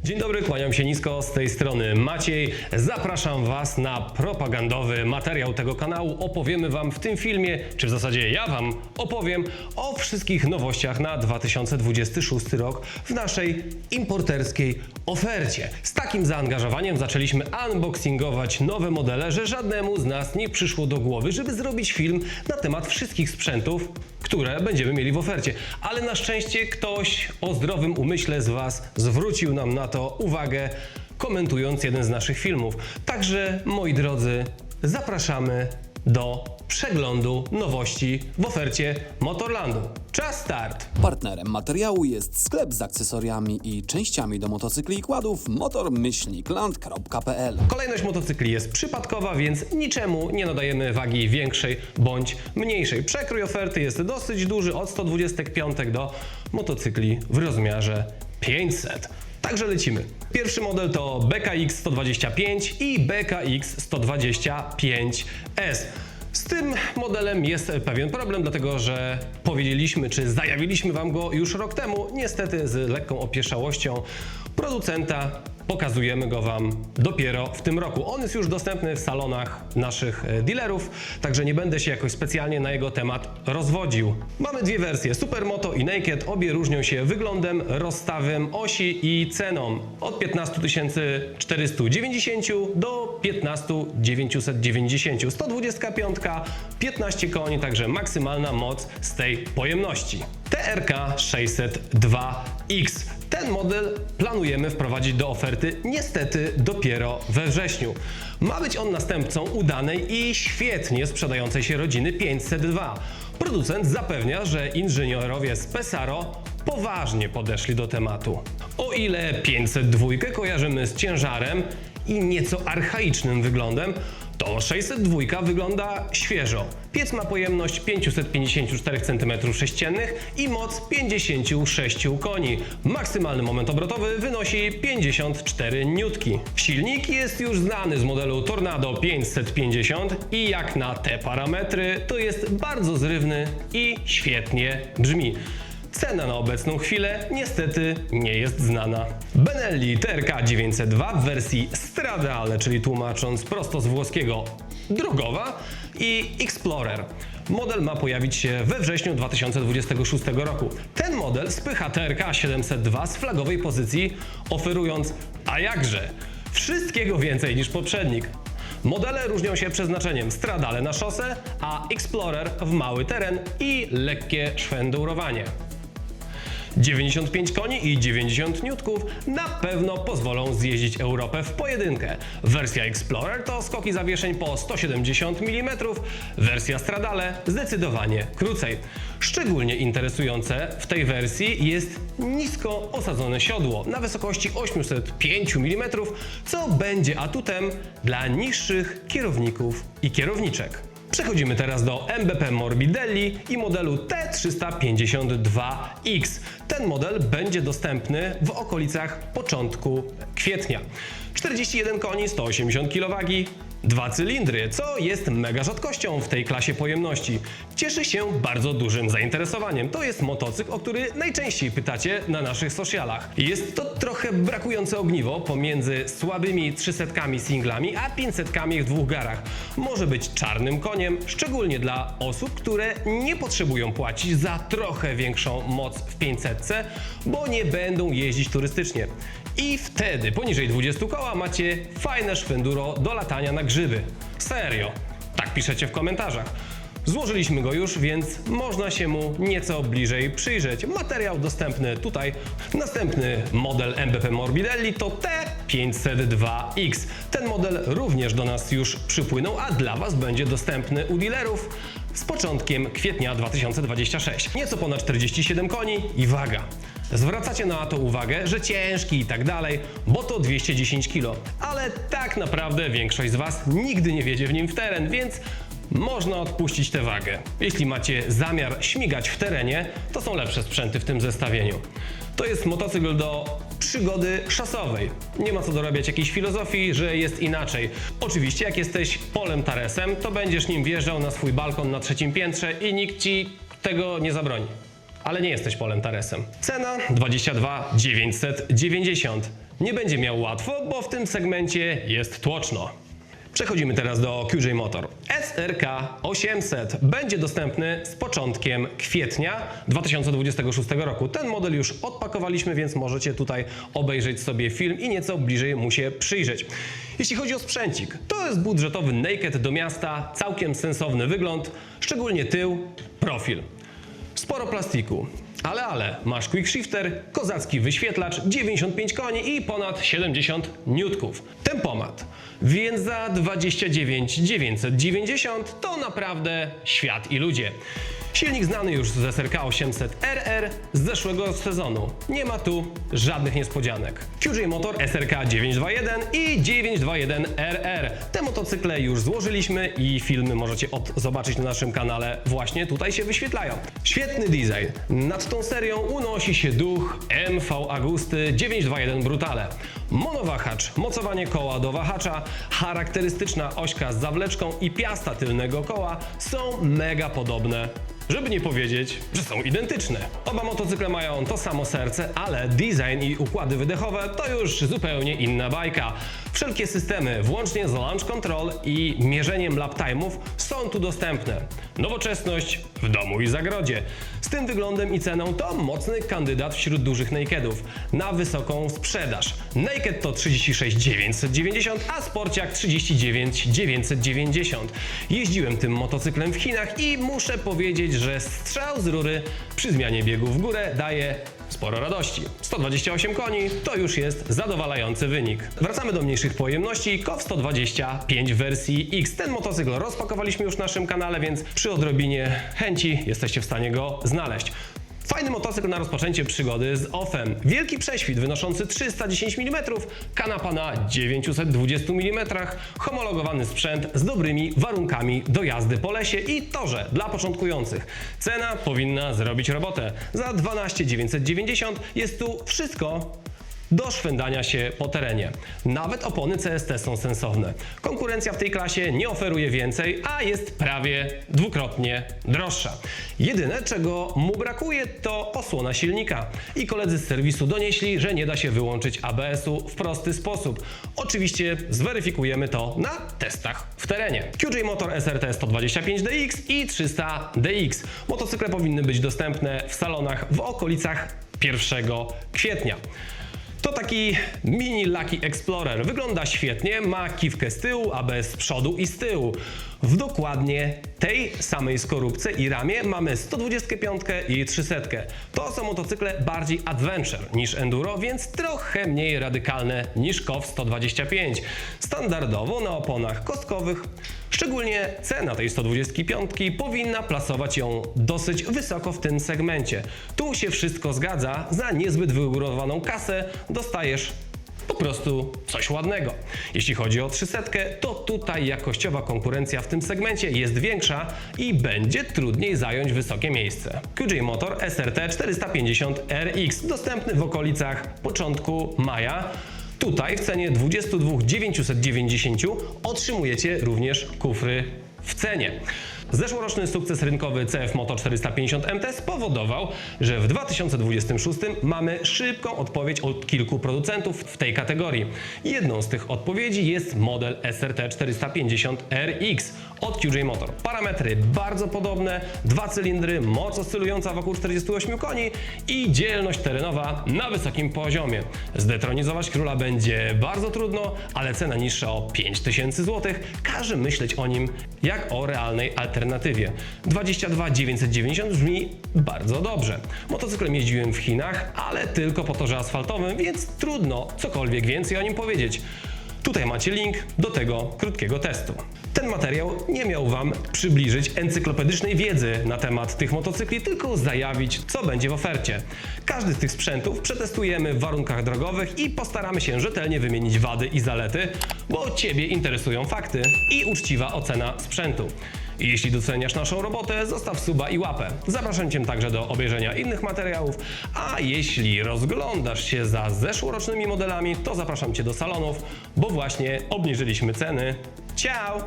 Dzień dobry, kłaniam się nisko, z tej strony Maciej. Zapraszam Was na propagandowy materiał tego kanału. Opowiemy Wam w tym filmie, czy w zasadzie ja Wam opowiem o wszystkich nowościach na 2026 rok w naszej importerskiej ofercie. Z takim zaangażowaniem zaczęliśmy unboxingować nowe modele, że żadnemu z nas nie przyszło do głowy, żeby zrobić film na temat wszystkich sprzętów, które będziemy mieli w ofercie. Ale na szczęście ktoś o zdrowym umyśle z Was zwrócił nam na to uwagę, komentując jeden z naszych filmów. Także, moi drodzy, zapraszamy do przeglądu nowości w ofercie Motorlandu. Czas start! Partnerem materiału jest sklep z akcesoriami i częściami do motocykli i kładów motor-land.pl. Kolejność motocykli jest przypadkowa, więc niczemu nie nadajemy wagi większej bądź mniejszej. Przekrój oferty jest dosyć duży, od 125 do motocykli w rozmiarze 500. Także lecimy. Pierwszy model to BKX 125 i BKX 125S. Z tym modelem jest pewien problem, dlatego że powiedzieliśmy, czy zajawiliśmy Wam go już rok temu. Niestety z lekką opieszałością producenta pokazujemy go Wam dopiero w tym roku. On jest już dostępny w salonach naszych dealerów, także nie będę się jakoś specjalnie na jego temat rozwodził. Mamy dwie wersje, Supermoto i Naked. Obie różnią się wyglądem, rozstawem osi i ceną. Od 15 490 do 15 990. 125, 15 koni, także maksymalna moc z tej pojemności. TRK 602X. Ten model planujemy wprowadzić do oferty niestety dopiero we wrześniu. Ma być on następcą udanej i świetnie sprzedającej się rodziny 502. Producent zapewnia, że inżynierowie z Pesaro poważnie podeszli do tematu. O ile 502 kojarzymy z ciężarem i nieco archaicznym wyglądem, to 602 wygląda świeżo. Piec ma pojemność 554 cm3 i moc 56 koni. Maksymalny moment obrotowy wynosi 54 N. Silnik jest już znany z modelu Tornado 550 i jak na te parametry to jest bardzo zrywny i świetnie brzmi. Cena na obecną chwilę niestety nie jest znana. Benelli TRK 902 w wersji Stradale, czyli tłumacząc prosto z włoskiego drogowa, i Explorer. Model ma pojawić się we wrześniu 2026 roku. Ten model spycha TRK 702 z flagowej pozycji, oferując, a jakże, wszystkiego więcej niż poprzednik. Modele różnią się przeznaczeniem: Stradale na szosę, a Explorer w mały teren i lekkie szwendurowanie. 95 koni i 90 N na pewno pozwolą zjeździć Europę w pojedynkę. Wersja Explorer to skoki zawieszeń po 170 mm, wersja Stradale zdecydowanie krócej. Szczególnie interesujące w tej wersji jest nisko osadzone siodło na wysokości 805 mm, co będzie atutem dla niższych kierowników i kierowniczek. Przechodzimy teraz do MBP Morbidelli i modelu T352X. Ten model będzie dostępny w okolicach początku kwietnia. 41 koni, 180 kW, 2 cylindry, co jest mega rzadkością w tej klasie pojemności. Cieszy się bardzo dużym zainteresowaniem. To jest motocykl, o który najczęściej pytacie na naszych socialach. Jest to trochę brakujące ogniwo pomiędzy słabymi 300 singlami a 500 w dwóch garach. Może być czarnym koniem, szczególnie dla osób, które nie potrzebują płacić za trochę większą moc w 500, bo nie będą jeździć turystycznie. I wtedy poniżej 20 koła macie fajne szwenduro do latania na grzyby. Serio, tak piszecie w komentarzach. Złożyliśmy go już, więc można się mu nieco bliżej przyjrzeć. Materiał dostępny tutaj. Następny model MBP Morbidelli to T502X. Ten model również do nas już przypłynął, a dla Was będzie dostępny u dealerów z początkiem kwietnia 2026. Nieco ponad 47 koni i waga. Zwracacie na to uwagę, że ciężki i tak dalej, bo to 210 kg. Ale tak naprawdę większość z Was nigdy nie wjedzie w nim w teren, więc można odpuścić tę wagę. Jeśli macie zamiar śmigać w terenie, to są lepsze sprzęty w tym zestawieniu. To jest motocykl do przygody szasowej. Nie ma co dorabiać jakiejś filozofii, że jest inaczej. Oczywiście jak jesteś Polem Taresem, to będziesz nim wjeżdżał na swój balkon na 3. piętrze i nikt Ci tego nie zabroni. Ale nie jesteś Polem Taresem. Cena 22 990. Nie będzie miał łatwo, bo w tym segmencie jest tłoczno. Przechodzimy teraz do QJ Motor. SRK 800 będzie dostępny z początkiem kwietnia 2026 roku. Ten model już odpakowaliśmy, więc możecie tutaj obejrzeć sobie film i nieco bliżej mu się przyjrzeć. Jeśli chodzi o sprzęcik, to jest budżetowy naked do miasta, całkiem sensowny wygląd, szczególnie tył, profil. Sporo plastiku. Ale masz quick shifter, kozacki wyświetlacz, 95 koni i ponad 70 niutków. Tempomat. Więc za 29 990 to naprawdę świat i ludzie. Silnik znany już z SRK 800 RR z zeszłego sezonu. Nie ma tu żadnych niespodzianek. QJ Motor SRK 921 i 921 RR. Te motocykle już złożyliśmy i filmy możecie zobaczyć na naszym kanale. Właśnie tutaj się wyświetlają. Świetny design. Nad tą serią unosi się duch MV Agusty 921 Brutale. Monowahacz, mocowanie koła do wahacza, charakterystyczna ośka z zawleczką i piasta tylnego koła są mega podobne. Żeby nie powiedzieć, że są identyczne. Oba motocykle mają to samo serce, ale design i układy wydechowe to już zupełnie inna bajka. Wszelkie systemy, włącznie z launch control i mierzeniem lap time'ów, są tu dostępne. Nowoczesność w domu i zagrodzie. Z tym wyglądem i ceną to mocny kandydat wśród dużych nakedów na wysoką sprzedaż. Naked to 36 990, a sporciak 39 990. Jeździłem tym motocyklem w Chinach i muszę powiedzieć, że strzał z rury przy zmianie biegu w górę daje sporo radości. 128 koni to już jest zadowalający wynik. Wracamy do mniejszych pojemności. KOW 125 w wersji X. Ten motocykl rozpakowaliśmy już na naszym kanale, więc przy odrobinie chęci jesteście w stanie go znaleźć. Fajny motocykl na rozpoczęcie przygody z OFF-em. Wielki prześwit wynoszący 310 mm, kanapa na 920 mm, homologowany sprzęt z dobrymi warunkami do jazdy po lesie i torze dla początkujących. Cena powinna zrobić robotę. Za 12 990 jest tu wszystko do szwendania się po terenie. Nawet opony CST są sensowne. Konkurencja w tej klasie nie oferuje więcej, a jest prawie dwukrotnie droższa. Jedyne, czego mu brakuje, to osłona silnika. I koledzy z serwisu donieśli, że nie da się wyłączyć ABS-u w prosty sposób. Oczywiście zweryfikujemy to na testach w terenie. QJ Motor SRT 125DX i 300DX. Motocykle powinny być dostępne w salonach w okolicach 1 kwietnia. To taki mini Lucky Explorer. Wygląda świetnie, ma kiwkę z tyłu, ABS z przodu i z tyłu. W dokładnie tej samej skorupce i ramie mamy 125 i 300. To są motocykle bardziej adventure niż enduro, więc trochę mniej radykalne niż KOW 125. Standardowo na oponach kostkowych. Szczególnie cena tej 125 powinna plasować ją dosyć wysoko w tym segmencie. Tu się wszystko zgadza, za niezbyt wygórowaną kasę dostajesz po prostu coś ładnego. Jeśli chodzi o 300, to tutaj jakościowa konkurencja w tym segmencie jest większa i będzie trudniej zająć wysokie miejsce. QJ Motor SRT 450 RX dostępny w okolicach początku maja. Tutaj w cenie 22 990 otrzymujecie również kufry w cenie. Zeszłoroczny sukces rynkowy CF Moto 450 MT spowodował, że w 2026 mamy szybką odpowiedź od kilku producentów w tej kategorii. Jedną z tych odpowiedzi jest model SRT 450 RX od QJ Motor. Parametry bardzo podobne, 2 cylindry, moc oscylująca wokół 48 koni i dzielność terenowa na wysokim poziomie. Zdetronizować króla będzie bardzo trudno, ale cena niższa o 5000 zł każe myśleć o nim jak o realnej alternatywie. 22 990 brzmi bardzo dobrze. Motocyklem jeździłem w Chinach, ale tylko po torze asfaltowym, więc trudno cokolwiek więcej o nim powiedzieć. Tutaj macie link do tego krótkiego testu. Ten materiał nie miał Wam przybliżyć encyklopedycznej wiedzy na temat tych motocykli, tylko zajawić, co będzie w ofercie. Każdy z tych sprzętów przetestujemy w warunkach drogowych i postaramy się rzetelnie wymienić wady i zalety, bo Ciebie interesują fakty i uczciwa ocena sprzętu. Jeśli doceniasz naszą robotę, zostaw suba i łapę. Zapraszam Cię także do obejrzenia innych materiałów, a jeśli rozglądasz się za zeszłorocznymi modelami, to zapraszam Cię do salonów, bo właśnie obniżyliśmy ceny. Ciao!